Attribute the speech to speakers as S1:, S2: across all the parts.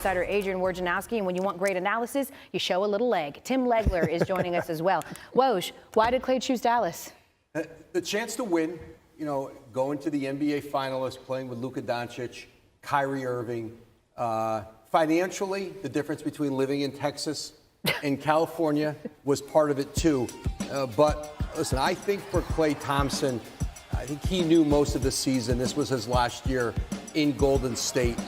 S1: Insider Adrian Wojnarowski, and when you want great analysis, you show a little leg. Tim Legler is joining us as well. Woj, why did Klay choose Dallas?
S2: The chance to win, going to the NBA Finals, playing with Luka Doncic, Kyrie Irving. Financially, the difference between living in Texas and California was part of it too. But listen, I think for Klay Thompson, I think he knew most of the season. This was his last year in Golden State.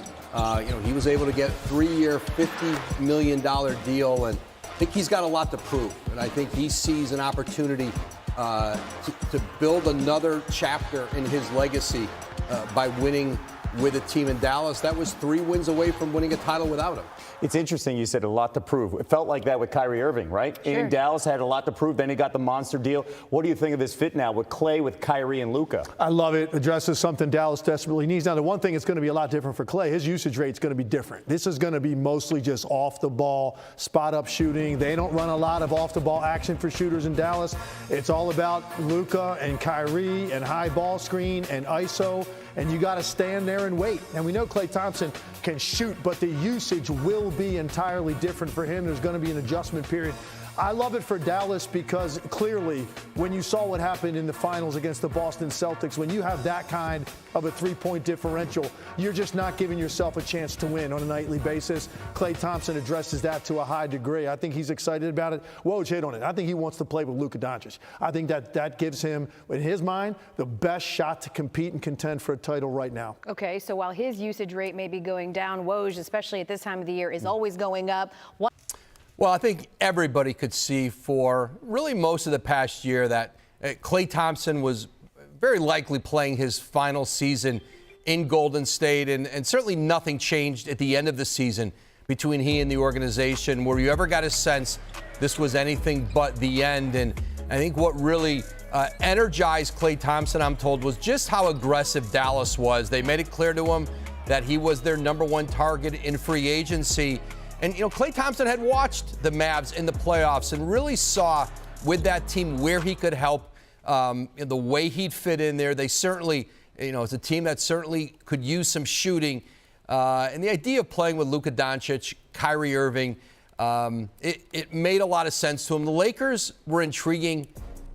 S2: He was able to get a 3-year, $50 million deal, and I think he's got a lot to prove. And I think he sees an opportunity to build another chapter in his legacy by winning with a team in Dallas. That was 3 wins away from winning a title without him.
S3: It's interesting you said a lot to prove. It felt like that with Kyrie Irving, right?
S1: Sure.
S3: In Dallas, had a lot to prove. Then he got the monster deal. What do you think of this fit now with Klay, with Kyrie, and Luka?
S4: I love it. Addresses something Dallas desperately needs. Now, the one thing that's going to be a lot different for Klay, his usage rate's going to be different. This is going to be mostly just off the ball, spot up shooting. They don't run a lot of off the ball action for shooters in Dallas. It's all about Luka and Kyrie and high ball screen and ISO. And you got to stand there and wait. And we know Klay Thompson can shoot, but the usage will be entirely different for him. There's going to be an adjustment period. I love it for Dallas because clearly when you saw what happened in the finals against the Boston Celtics, when you have that kind of a 3-point differential, you're just not giving yourself a chance to win on a nightly basis. Klay Thompson addresses that to a high degree. I think he's excited about it. Woj hit on it. I think he wants to play with Luka Doncic. I think that gives him, in his mind, the best shot to compete and contend for a title right now.
S1: Okay, so while his usage rate may be going down, Woj, especially at this time of the year, is always going up.
S2: Well, I think everybody could see for really most of the past year that Klay Thompson was very likely playing his final season in Golden State, and certainly nothing changed at the end of the season between he and the organization, where you ever got a sense this was anything but the end. And I think what really energized Klay Thompson, I'm told, was just how aggressive Dallas was. They made it clear to him that he was their #1 target in free agency. And, Klay Thompson had watched the Mavs in the playoffs and really saw with that team where he could help, the way he'd fit in there. They certainly, it's a team that certainly could use some shooting. And the idea of playing with Luka Doncic, Kyrie Irving, it made a lot of sense to him. The Lakers were intriguing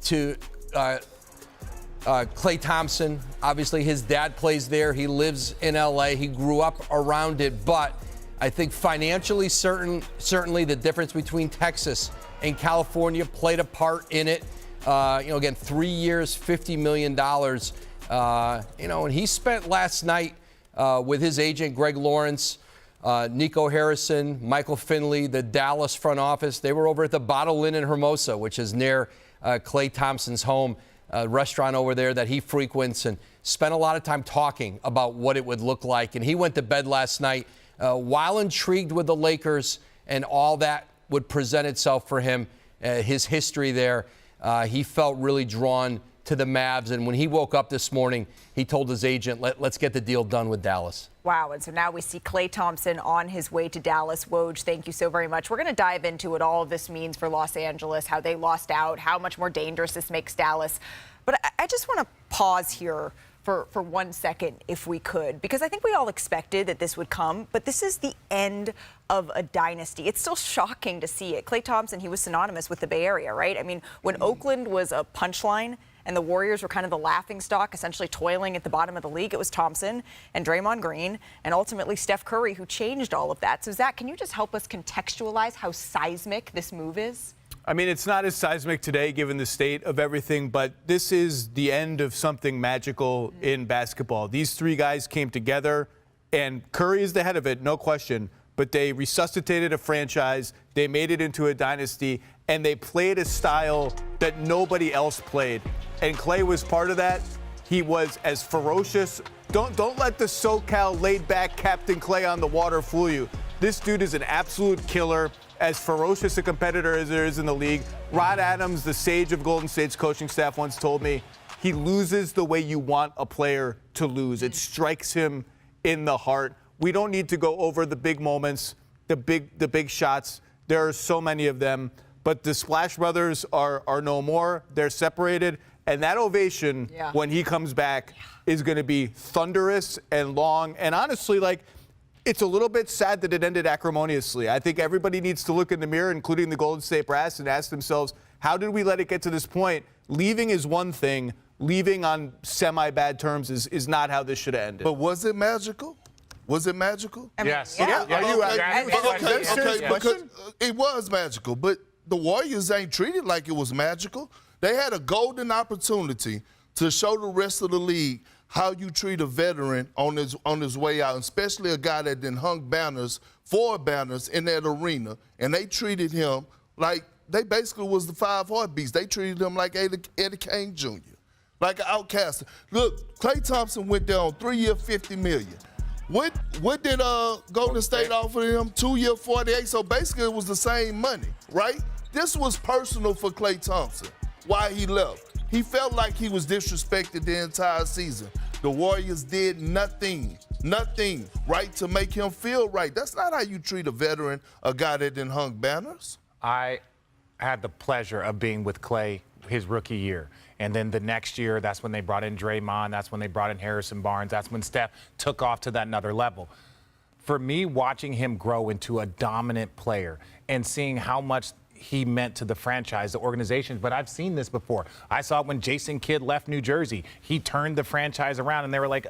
S2: to Klay Thompson. Obviously, his dad plays there. He lives in L.A. He grew up around it. But I think financially, certainly the difference between Texas and California played a part in it. Again, 3 years, $50 million. And he spent last night with his agent, Greg Lawrence, Nico Harrison, Michael Finley, the Dallas front office. They were over at the Bottle Inn in Hermosa, which is near Klay Thompson's home, a restaurant over there that he frequents, and spent a lot of time talking about what it would look like. And he went to bed last night while intrigued with the Lakers and all that would present itself for him, his history there. He felt really drawn to the Mavs. And when he woke up this morning, he told his agent, let's get the deal done with Dallas.
S5: Wow. And so now we see Klay Thompson on his way to Dallas. Woj, thank you so very much. We're going to dive into what all of this means for Los Angeles, how they lost out, how much more dangerous this makes Dallas. But I just want to pause here for 1 second, if we could, because I think we all expected that this would come, but this is the end of a dynasty. It's still shocking to see it. Klay Thompson, he was synonymous with the Bay Area, right? I mean, when Oakland was a punchline and the Warriors were kind of the laughingstock, essentially toiling at the bottom of the league, it was Thompson and Draymond Green and ultimately Steph Curry who changed all of that. So, Zach, can you just help us contextualize how seismic this move is?
S6: I mean, it's not as seismic today given the state of everything, but this is the end of something magical in basketball. These 3 guys came together, and Curry is the head of it, no question, but they resuscitated a franchise, they made it into a dynasty, and they played a style that nobody else played. And Klay was part of that. He was as ferocious. Don't let the SoCal laid-back Captain Klay on the water fool you. This dude is an absolute killer, as ferocious a competitor as there is in the league. Rod Adams, the sage of Golden State's coaching staff, once told me he loses the way you want a player to lose. It strikes him in the heart. We don't need to go over the big moments, the big shots. There are so many of them. But the Splash Brothers are no more. They're separated. And that ovation, when he comes back, is going to be thunderous and long. And honestly, It's a little bit sad that it ended acrimoniously. I think everybody needs to look in the mirror, including the Golden State brass, and ask themselves, how did we let it get to this point? Leaving is one thing. Leaving on semi-bad terms is not how this should have ended.
S7: But was it magical? Was it magical?
S5: I mean,
S8: Yes.
S5: Yeah.
S7: Okay, because it was magical, but the Warriors ain't treated like it was magical. They had a golden opportunity to show the rest of the league how you treat a veteran on his way out, especially a guy that then hung banners, 4 banners in that arena, and they treated him like they basically was the 5 heartbeats. They treated him like Eddie Kane Jr., like an outcast. Look, Klay Thompson went there on 3-year, $50 million. What did Golden State offer him? 2-year, $48. So basically, it was the same money, right? This was personal for Klay Thompson. Why he left? He felt like he was disrespected the entire season. The Warriors did nothing, right, to make him feel right. That's not how you treat a veteran, a guy that then hung banners.
S8: I had the pleasure of being with Klay his rookie year. And then the next year, that's when they brought in Draymond. That's when they brought in Harrison Barnes. That's when Steph took off to that another level. For me, watching him grow into a dominant player and seeing how much he meant to the franchise, the organization. But I've seen this before. I saw it when Jason Kidd left New Jersey. He turned the franchise around, and they were like,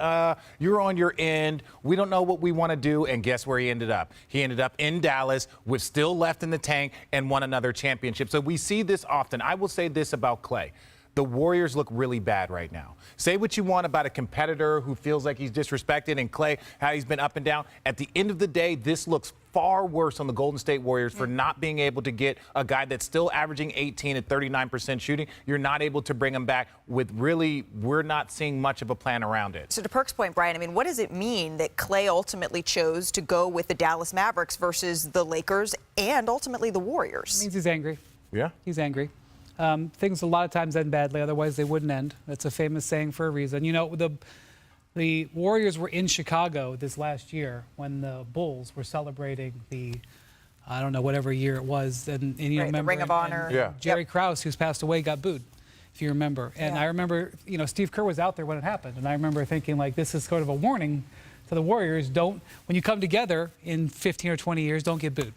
S8: you're on your end. We don't know what we want to do. And guess where he ended up? He ended up in Dallas with still left in the tank and won another championship. So we see this often. I will say this about Klay. The Warriors look really bad right now. Say what you want about a competitor who feels like he's disrespected, and Klay, how he's been up and down. At the end of the day, this looks far worse on the Golden State Warriors for not being able to get a guy that's still averaging 18 at 39% shooting. You're not able to bring him back with really, we're not seeing much of a plan around it.
S5: So to Perk's point, Brian, I mean, what does it mean that Klay ultimately chose to go with the Dallas Mavericks versus the Lakers and ultimately the Warriors?
S9: It means he's angry.
S8: Yeah.
S9: He's angry. Things a lot of times end badly, otherwise they wouldn't end. That's a famous saying for a reason. You know, the Warriors were in Chicago this last year when the Bulls were celebrating the, I don't know, whatever year it was. And you remember,
S5: the Ring of Honor.
S9: and Jerry Krause, who's passed away, got booed, if you remember. And I remember, you know, Steve Kerr was out there when it happened. And I remember thinking, like, this is sort of a warning to the Warriors. Don't, when you come together in 15 or 20 years, don't get booed.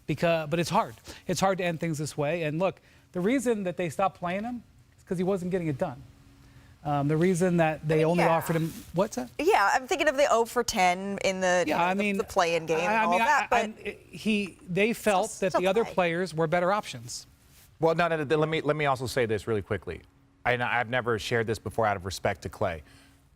S9: But it's hard. It's hard to end things this way. And look, the reason that they stopped playing him is because he wasn't getting it done. The reason that they only offered him, what's that?
S5: Yeah, I'm thinking of the 0 for 10 in the, the play-in game and all that. But
S9: they felt that the other players were better options.
S8: Well, no, let me also say this really quickly. I've never shared this before out of respect to Klay.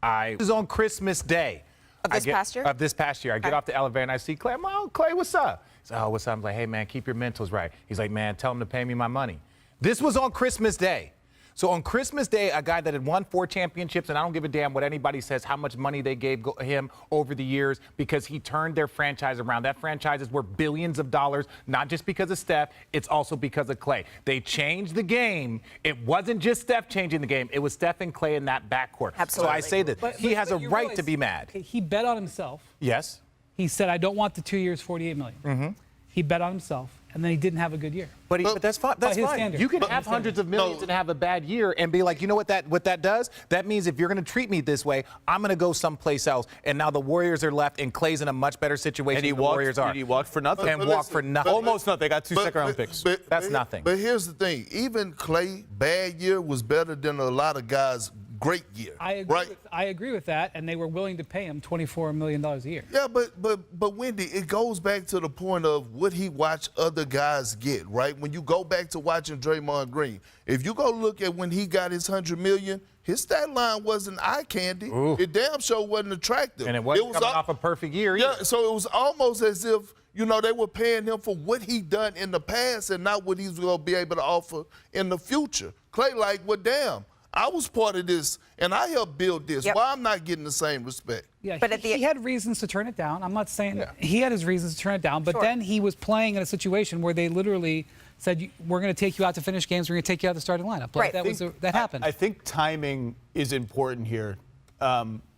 S8: This is on Christmas Day.
S5: Of this past year?
S8: Of this past year. I get off the elevator and I see Klay. I'm like, oh, Klay, what's up? He's like, oh, what's up? I'm like, hey, man, keep your mentals right. He's like, man, tell him to pay me my money. This was on Christmas Day. So on Christmas Day, a guy that had won 4 championships, and I don't give a damn what anybody says, how much money they gave him over the years, because he turned their franchise around. That franchise is worth billions of dollars, not just because of Steph, it's also because of Klay. They changed the game. It wasn't just Steph changing the game. It was Steph and Klay in that backcourt.
S5: Absolutely.
S8: So I say that he has a right to be mad.
S9: Okay, he bet on himself.
S8: Yes.
S9: He said, I don't want the 2 years, $48 million.
S8: Mm-hmm.
S9: He bet on himself, and then he didn't have a good year.
S8: But that's fine. That's
S9: his
S8: fine.
S9: standard.
S8: You can have hundreds of millions and have a bad year and be like, you know what that does? That means if you're going to treat me this way, I'm going to go someplace else. And now the Warriors are left, and Klay's in a much better situation than the Warriors are.
S6: And he walked for nothing.
S8: And walked for nothing.
S6: Almost nothing. They got 2 second-round picks.
S8: That's nothing.
S7: But here's the thing. Even Klay bad year was better than a lot of guys' great year.
S9: I agree with that, and they were willing to pay him $24 million a year.
S7: Yeah, but Wendy, it goes back to the point of what he watched other guys get, right? When you go back to watching Draymond Green, if you go look at when he got his $100 million, his stat line wasn't eye candy.
S8: Ooh.
S7: It damn sure wasn't attractive.
S8: And it wasn't coming off a perfect year either.
S7: Yeah, so it was almost as if, you know, they were paying him for what he done in the past and not what he's going to be able to offer in the future. Klay like, well, damn. I was part of this, and I helped build this.
S5: Yep.
S7: Why I'm not getting the same respect?
S9: Yeah,
S5: but
S9: he had reasons to turn it down. I'm not saying he had his reasons to turn it down, but then he was playing in a situation where they literally said, we're going to take you out to finish games, we're going to take you out of the starting lineup. Like, that happened.
S6: I think timing is important here.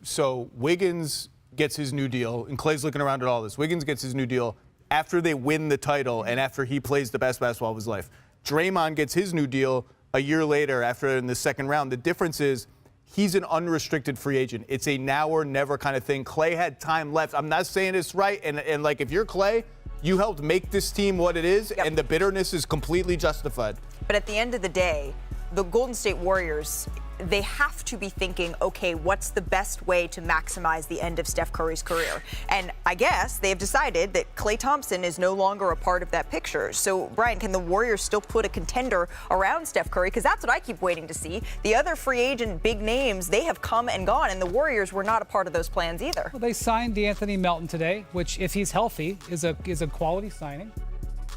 S6: So Wiggins gets his new deal, and Klay's looking around at all this. Wiggins gets his new deal after they win the title and after he plays the best basketball of his life. Draymond gets his new deal a year later after in the second round. The difference is he's an unrestricted free agent. It's a now or never kind of thing. Klay had time left. I'm not saying it's right. And like, if you're Klay, you helped make this team what it is, and the bitterness is completely justified.
S5: But at the end of the day, the Golden State Warriors, they have to be thinking, okay, what's the best way to maximize the end of Steph Curry's career? And I guess they've decided that Klay Thompson is no longer a part of that picture. So, Brian, can the Warriors still put a contender around Steph Curry? Because that's what I keep waiting to see. The other free agent big names, they have come and gone, and the Warriors were not a part of those plans either.
S9: Well, they signed D'Anthony Melton today, which, if he's healthy, is a quality signing.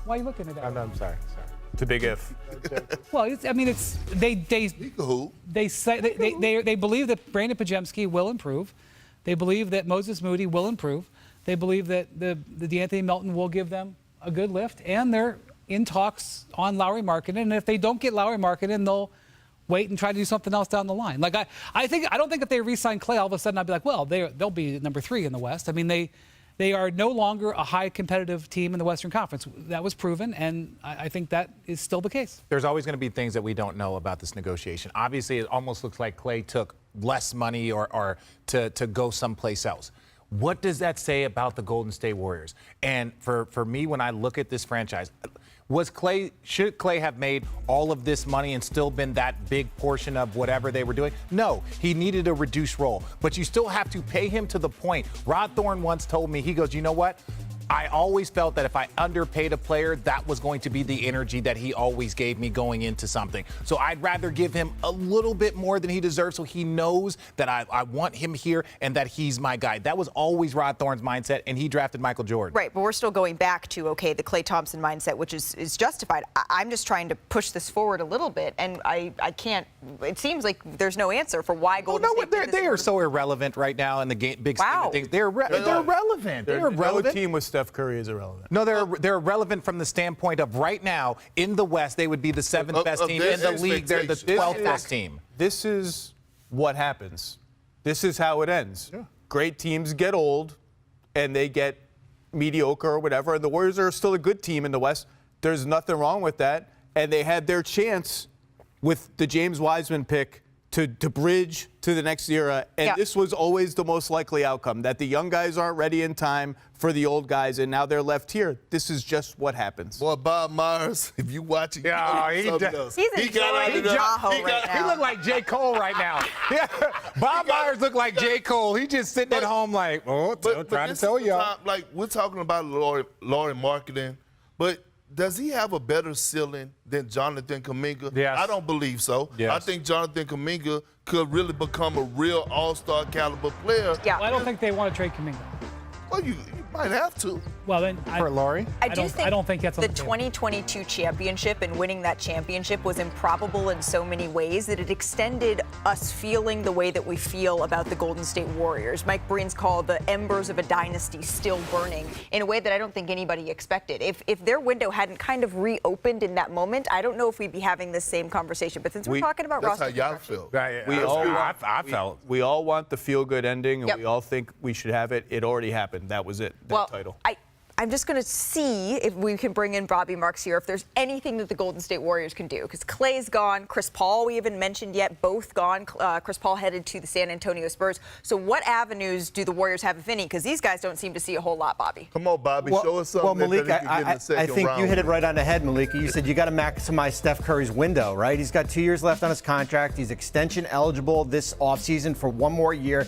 S9: Why are you looking at that?
S8: I'm sorry.
S6: It's a big if.
S9: Well, they say they believe that Brandon Pajemski will improve. They believe that Moses Moody will improve. They believe that the D'Anthony Melton will give them a good lift, and they're in talks on Lauri Markkanen. And if they don't get Lauri Markkanen, they'll wait and try to do something else down the line. Like I don't think if they re-sign Klay, all of a sudden I'd be like, well, they'll be number 3 in the West. I mean, They are no longer a high competitive team in the Western Conference. That was proven, and I think that is still the case.
S8: There's always going to be things that we don't know about this negotiation. Obviously, it almost looks like Klay took less money or to go someplace else. What does that say about the Golden State Warriors? And for me, when I look at this franchise, should Klay have made all of this money and still been that big portion of whatever they were doing? No, he needed a reduced role, but you still have to pay him to the point. Rod Thorne once told me, he goes, you know what? I always felt that if I underpaid a player, that was going to be the energy that he always gave me going into something. So I'd rather give him a little bit more than he deserves so he knows that I want him here and that he's my guy. That was always Rod Thorne's mindset, and he drafted Michael Jordan.
S5: Right, but we're still going back to, okay, the Klay Thompson mindset, which is justified. I'm just trying to push this forward a little bit, and I can't. It seems like there's no answer for why Golden State did this.
S8: They are so irrelevant right now in the big scheme of things. They're irrelevant. They're irrelevant.
S6: No team with Steph Curry is irrelevant.
S8: No, they're irrelevant from the standpoint of right now in the West, they would be the 7th best team in the league. They're the 12th best team.
S6: This is what happens. This is how it ends. Yeah. Great teams get old, and they get mediocre or whatever. And the Warriors are still a good team in the West. There's nothing wrong with that. And they had their chance with the James Wiseman pick to bridge to the next era. And this was always the most likely outcome, that the young guys aren't ready in time for the old guys, and now they're left here. This is just what happens.
S7: Boy, Bob Myers, if you watch it,
S5: he's enjoying Tahoe right now.
S8: He looked like J. Cole right now. Yeah, Bob Myers looked like J. Cole. He just sitting at home like, trying to tell y'all.
S7: Like, we're talking about Lauri Markkanen, but does he have a better ceiling than Jonathan Kuminga?
S8: Yes.
S7: I don't believe so.
S8: Yes.
S7: I think Jonathan Kuminga could really become a real all-star caliber player.
S5: Yeah.
S9: Well, I don't think they want to trade Kuminga.
S7: Well, you might have to.
S9: Well, then
S8: For Lauri?
S5: I don't
S9: think that's on
S5: the
S9: the table.
S5: 2022 championship and winning that championship was improbable in so many ways that it extended us feeling the way that we feel about the Golden State Warriors. Mike Breen's called the embers of a dynasty still burning in a way that I don't think anybody expected. If their window hadn't kind of reopened in that moment, I don't know if we'd be having this same conversation. But since we're talking about
S7: that's
S5: roster
S7: how y'all
S5: construction,
S7: feel.
S6: We all want the feel-good ending, and we all think we should have it. It already happened. That was it. That title.
S5: I'm just going to see if we can bring in Bobby Marks here, if there's anything that the Golden State Warriors can do. Because Klay's gone, Chris Paul we haven't mentioned yet, both gone. Chris Paul headed to the San Antonio Spurs. So what avenues do the Warriors have, if any? Because these guys don't seem to see a whole lot, Bobby.
S7: Come on, Bobby, show us something.
S10: Well, Malik,
S7: I
S10: think you hit it right on the head, Malika. You said you got to maximize Steph Curry's window, right? He's got 2 years left on his contract. He's extension eligible this offseason for 1 more year.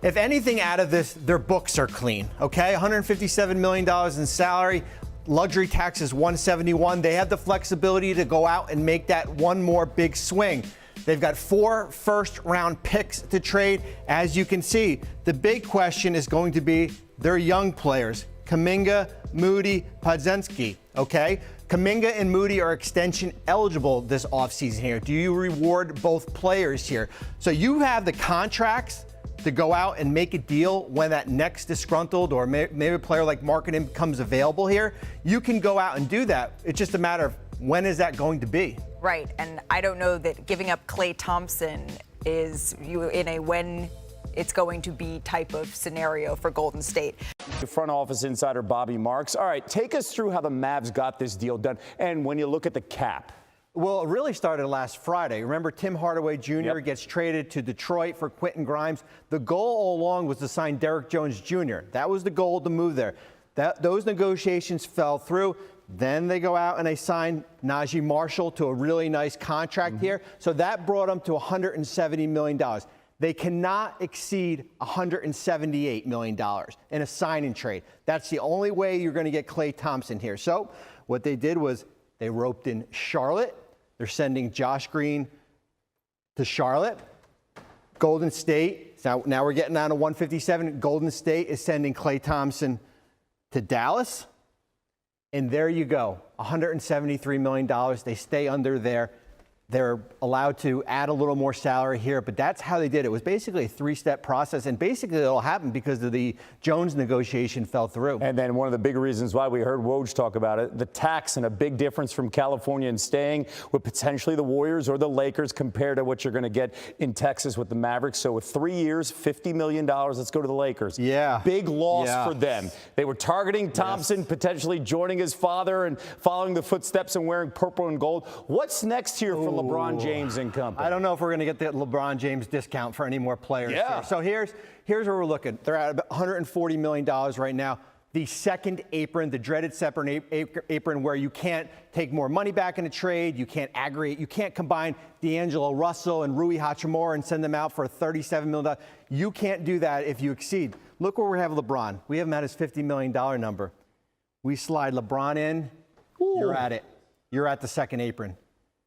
S10: If anything out of this, their books are clean, okay? $157 million in salary, luxury tax is $171. They have the flexibility to go out and make that one more big swing. They've got 4 first-round picks to trade. As you can see, the big question is going to be their young players, Kuminga, Moody, Podziemski, okay? Kuminga and Moody are extension eligible this offseason here. Do you reward both players here? So you have the contracts to go out and make a deal when that next disgruntled or maybe a player like Markkanen becomes available here. You can go out and do that. It's just a matter of when is that going to be?
S5: Right, and I don't know that giving up Klay Thompson is in a when it's going to be type of scenario for Golden State.
S3: Front office insider Bobby Marks. All right, take us through how the Mavs got this deal done. And when you look at the cap,
S10: Well, it really started last Friday. Remember, Tim Hardaway Jr. gets traded to Detroit for Quentin Grimes. The goal all along was to sign Derrick Jones Jr. That was the goal to move there. Those negotiations fell through. Then they go out and they sign Najee Marshall to a really nice contract here. So that brought them to $170 million. They cannot exceed $178 million in a sign-and trade. That's the only way you're going to get Klay Thompson here. So what they did was they roped in Charlotte. They're sending Josh Green to Charlotte. Golden State, now we're getting down to 157. Golden State is sending Klay Thompson to Dallas. And there you go, $173 million. They stay under there. They're allowed to add a little more salary here, but that's how they did it. It was basically a three-step process, and basically it all happened because of the Jones negotiation fell through.
S3: And then one of the big reasons why we heard Woj talk about it, the tax and a big difference from California and staying with potentially the Warriors or the Lakers compared to what you're going to get in Texas with the Mavericks. So with 3 years, $50 million, let's go to the Lakers.
S10: Yeah.
S3: Big loss for them. They were targeting Thompson, potentially joining his father and following the footsteps and wearing purple and gold. What's next here for LeBron James and company?
S10: I don't know if we're going to get the LeBron James discount for any more players.
S3: Yeah.
S10: Here. So here's where we're looking. They're at about $140 million right now. The second apron, the dreaded separate apron where you can't take more money back in a trade, you can't aggregate, you can't combine D'Angelo Russell and Rui Hachimura and send them out for $37 million. You can't do that if you exceed. Look where we have LeBron. We have him at his $50 million number. We slide LeBron in, you're at it. You're at the second apron.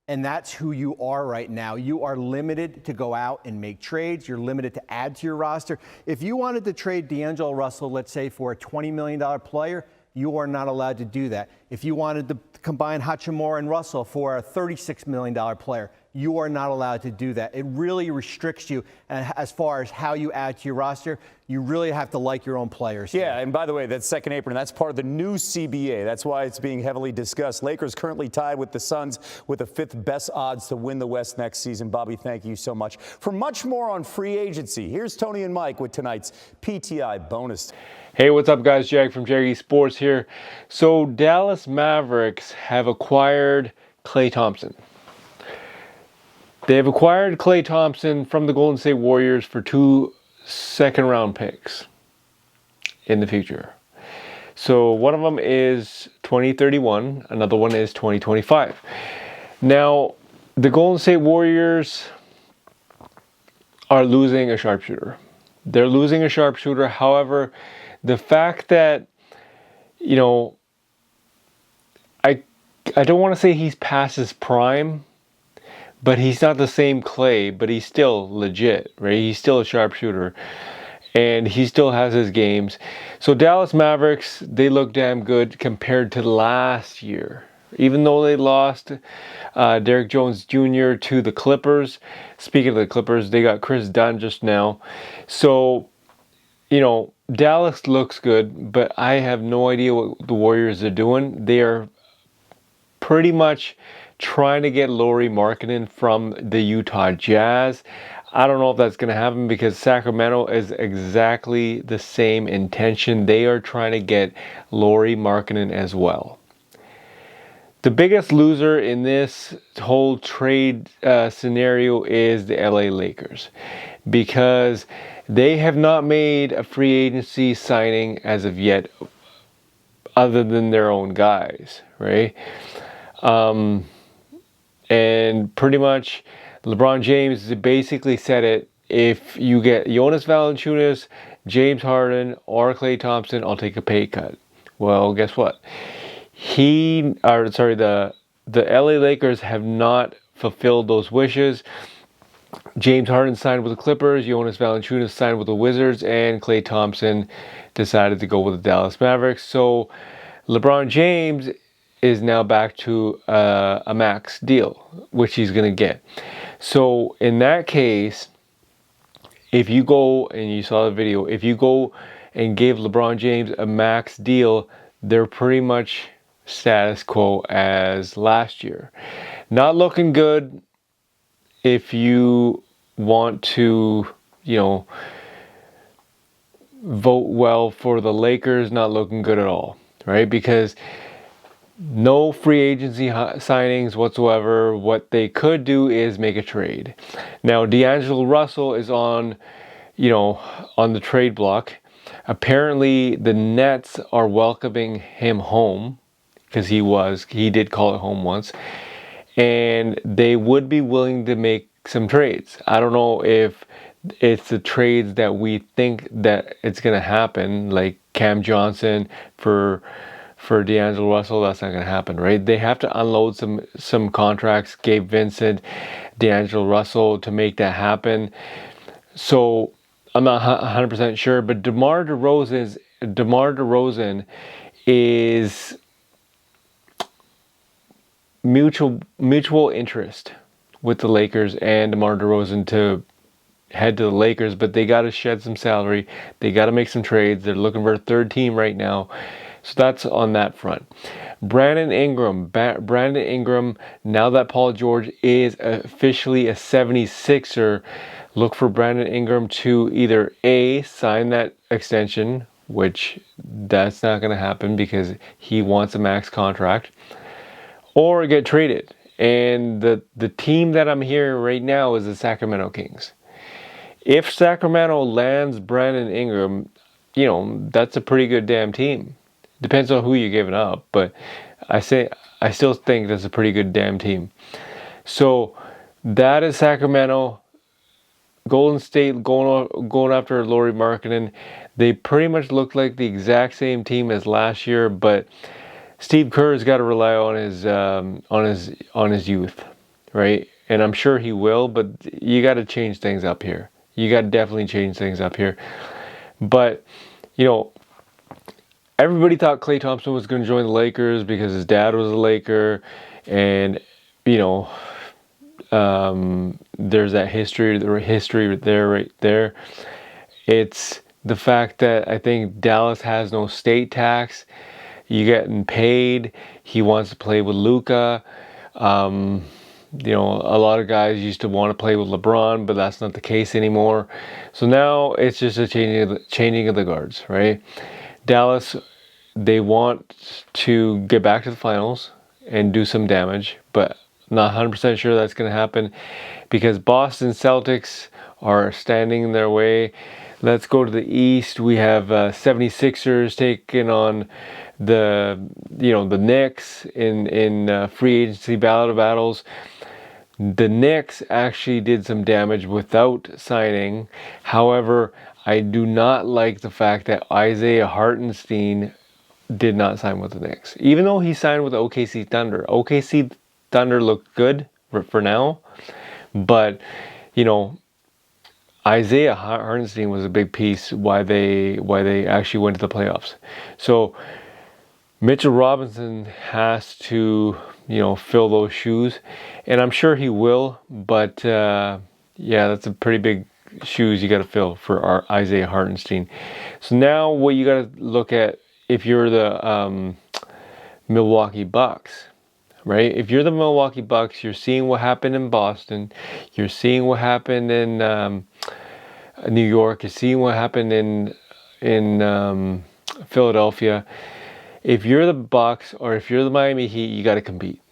S10: And that's who you are right now. You are limited to go out and make trades. You're limited to add to your roster. If you wanted to trade D'Angelo Russell, let's say, for a $20 million player, you are not allowed to do that. If you wanted to combine Hachimura and Russell for a $36 million player, you are not allowed to do that. It really restricts you as far as how you add to your roster. You really have to like your own players.
S3: Yeah, and by the way, that second apron, that's part of the new CBA. That's why it's being heavily discussed. Lakers currently tied with the Suns with the 5th best odds to win the West next season. Bobby, thank you so much. For much more on free agency, here's Tony and Mike with tonight's PTI bonus.
S11: Hey, what's up, guys? Jag from Jaggy Sports here. So Dallas Mavericks have acquired Klay Thompson. They have acquired Klay Thompson from the Golden State Warriors for 2 second-round picks in the future. So one of them is 2031, another one is 2025. Now, the Golden State Warriors are losing a sharpshooter. They're losing a sharpshooter. However, the fact that, you know, I don't want to say he's past his prime, but he's not the same Klay, but he's still legit, right? He's still a sharpshooter, and he still has his games. So Dallas Mavericks, they look damn good compared to last year. Even though they lost Derrick Jones Jr. to the Clippers. Speaking of the Clippers, they got Chris Dunn just now. So, you know, Dallas looks good, but I have no idea what the Warriors are doing. They are pretty much trying to get Lauri Markkanen from the Utah Jazz. I don't know if that's going to happen because Sacramento is exactly the same intention. They are trying to get Lauri Markkanen as well. The biggest loser in this whole trade scenario is the LA Lakers because they have not made a free agency signing as of yet other than their own guys, right? And pretty much LeBron James basically said it, if you get Jonas Valanciunas, James Harden, or Klay Thompson, I'll take a pay cut. Well, guess what? The LA Lakers have not fulfilled those wishes. James Harden signed with the Clippers, Jonas Valanciunas signed with the Wizards, and Klay Thompson decided to go with the Dallas Mavericks. So LeBron James is now back to a max deal, which he's going to get. So in that case, if you go, and you saw the video, if you go and give LeBron James a max deal, they're pretty much status quo as last year. Not looking good if you want to, you know, vote well for the Lakers. Not looking good at all, right? Because No free agency signings whatsoever. What they could do is make a trade. Now, D'Angelo Russell is on the trade block. Apparently, the Nets are welcoming him home because he did call it home once, and they would be willing to make some trades. I don't know if it's the trades that we think that it's going to happen, like Cam Johnson for D'Angelo Russell. That's not going to happen, right? They have to unload some contracts, Gabe Vincent, D'Angelo Russell, to make that happen. So I'm not 100% sure, but DeMar DeRozan is mutual interest with the Lakers and DeMar DeRozan to head to the Lakers, but they got to shed some salary. They got to make some trades. They're looking for a third team right now. So that's on that front. Brandon Ingram, now that Paul George is officially a 76er, look for Brandon Ingram to either A, sign that extension, which that's not going to happen because he wants a max contract, or get traded. And the team that I'm hearing right now is the Sacramento Kings. If Sacramento lands Brandon Ingram, that's a pretty good damn team. Depends on who you're giving up, but I still think that's a pretty good damn team. So that is Sacramento. Golden State going after Lauri Markkanen. They pretty much look like the exact same team as last year, but Steve Kerr's got to rely on his youth, right? And I'm sure he will, but you got to change things up here. You got to definitely change things up here. But everybody thought Klay Thompson was going to join the Lakers because his dad was a Laker, and there's that history there, right there. It's the fact that I think Dallas has no state tax. You getting paid. He wants to play with Luka. A lot of guys used to want to play with LeBron, but that's not the case anymore. So now it's just a changing of the guards, right? Dallas, they want to get back to the finals and do some damage, but not 100% sure that's going to happen because Boston Celtics are standing in their way. Let's go to the East. We have 76ers taking on the Knicks in free agency battles. The Knicks actually did some damage without signing. However, I do not like the fact that Isaiah Hartenstein did not sign with the Knicks, even though he signed with OKC Thunder. OKC Thunder looked good for now, but Isaiah Hartenstein was a big piece why they actually went to the playoffs. So Mitchell Robinson has to fill those shoes, and I'm sure he will. But that's a pretty big shoes you got to fill for Isaiah Hartenstein. So now what you got to look at if you're the Milwaukee Bucks. Right? If you're the Milwaukee Bucks, you're seeing what happened in Boston. You're seeing what happened in New York. You're seeing what happened in Philadelphia. If you're the Bucks or if you're the Miami Heat, you got to compete.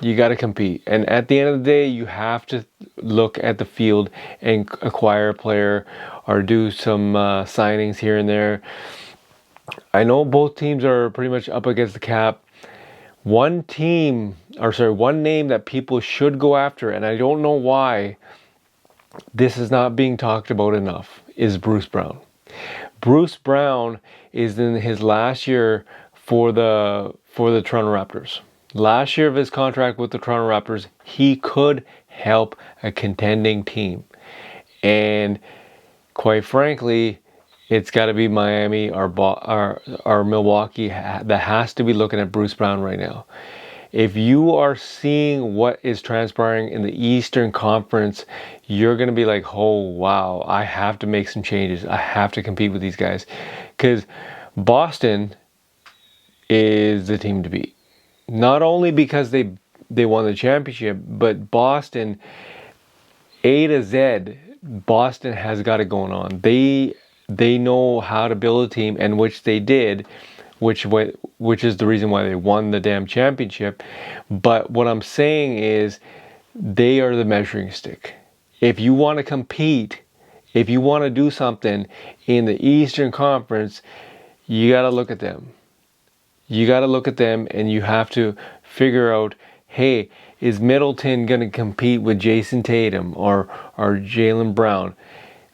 S11: You got to compete. And at the end of the day, you have to look at the field and acquire a player or do some signings here and there. I know both teams are pretty much up against the cap. One name that people should go after, and I don't know why this is not being talked about enough, is Bruce Brown. Bruce Brown is in his last year for the Toronto Raptors. Last year of his contract with the Toronto Raptors, he could help a contending team. And quite frankly, it's got to be Miami or Milwaukee that has to be looking at Bruce Brown right now. If you are seeing what is transpiring in the Eastern Conference, you're going to be like, oh, wow, I have to make some changes. I have to compete with these guys. Because Boston is the team to beat. Not only because they won the championship, but Boston, A to Z, Boston has got it going on. They know how to build a team, and which they did which is the reason why they won the damn championship. But what I'm saying is they are the measuring stick. If you want to compete, if you want to do something in the Eastern Conference, you got to look at them. You got to look at them, and you have to figure out, hey, is Middleton going to compete with Jason Tatum or Jaylen Brown,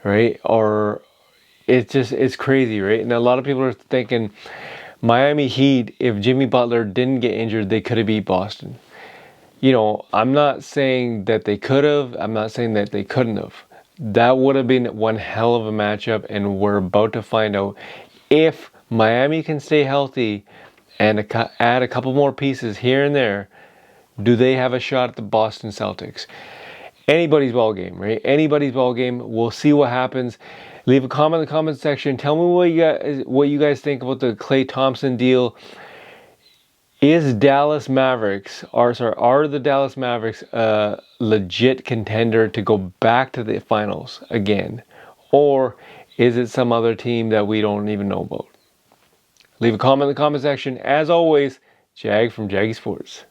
S11: right? Or it's crazy, right? And a lot of people are thinking Miami Heat, if Jimmy Butler didn't get injured, they could have beat Boston. You know, I'm not saying that they could have. I'm not saying that they couldn't have. That would have been one hell of a matchup, and we're about to find out if Miami can stay healthy and add a couple more pieces here and there. Do they have a shot at the Boston Celtics? Anybody's ball game, right? Anybody's ball game. We'll see what happens. Leave a comment in the comment section. Tell me what you guys think about the Klay Thompson deal. Is Dallas Mavericks, are the Dallas Mavericks a legit contender to go back to the finals again? Or is it some other team that we don't even know about? Leave a comment in the comment section. As always, Jag from Jaggy Sports.